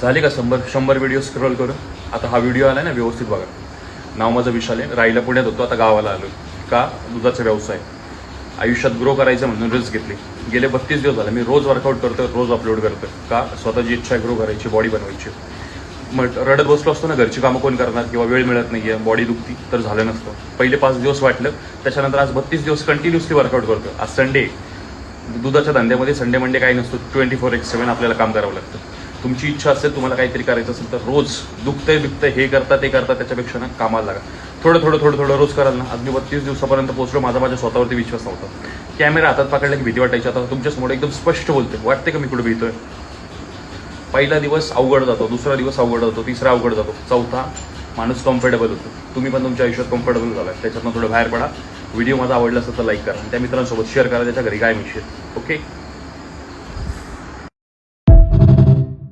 झाले का 100 video scroll करून? आता हा व्हिडिओ आला ना, व्यवस्थित बघा. नाव माझं विशाल आहे, राहायला पुण्यात होतो, आता गावाला आलो. का? दुधाचा व्यवसाय. आयुष्यात ग्रो करायचं म्हणून रिस्क घेतली. गेले 32 दिवस झाले मी रोज वर्कआउट करतो, रोज अपलोड करतो. का? स्वतःची इच्छा आहे ग्रो करायची, बॉडी बनवायची. मग रडत बसलो असतो ना, घरची कामं कोण करणार किंवा वेळ मिळत नाही आहे, बॉडी दुखती, तर झालं नसतं. पहिले 5 दिवस वाटलं, त्याच्यानंतर आज 32 दिवस कंटिन्युअसली वर्कआउट करतो. आज संडे, दुधाच्या धंद्यामध्ये संडे मंडे काही नसतो, 24/7 आपल्याला काम करावं लागतं. तुमची इच्छा असेल, तुम्हाला काहीतरी करायचं असेल तर रोज दुखतंय हे करता ते करता त्याच्यापेक्षा ना कामाला लागा. थोडं रोज कराल ना. आज मी 32 दिवसापर्यंत पोहोचलो. माझ्या स्वतःवरती विश्वास नव्हता. कॅमेरा हातात पकडला की भीती वाटायची. आता तुमच्यासमोर एकदम स्पष्ट बोलते, वाटते का मी कुठे भीतोय? पहिला दिवस अवघड जातो, दुसरा दिवस अवघड जातो, तिसरा अवघड जातो, चौथा माणूस कम्फर्टेबल होतो. तुम्ही पण तुमच्या आयुष्यात कम्फर्टेबल झाला, त्याच्यातनं थोडं बाहेर पडा. व्हिडिओ माझा आवडला असेल तर लाईक करा, त्या मित्रांसोबत शेअर करा, त्याच्या घरी काय मिळेल. ओके.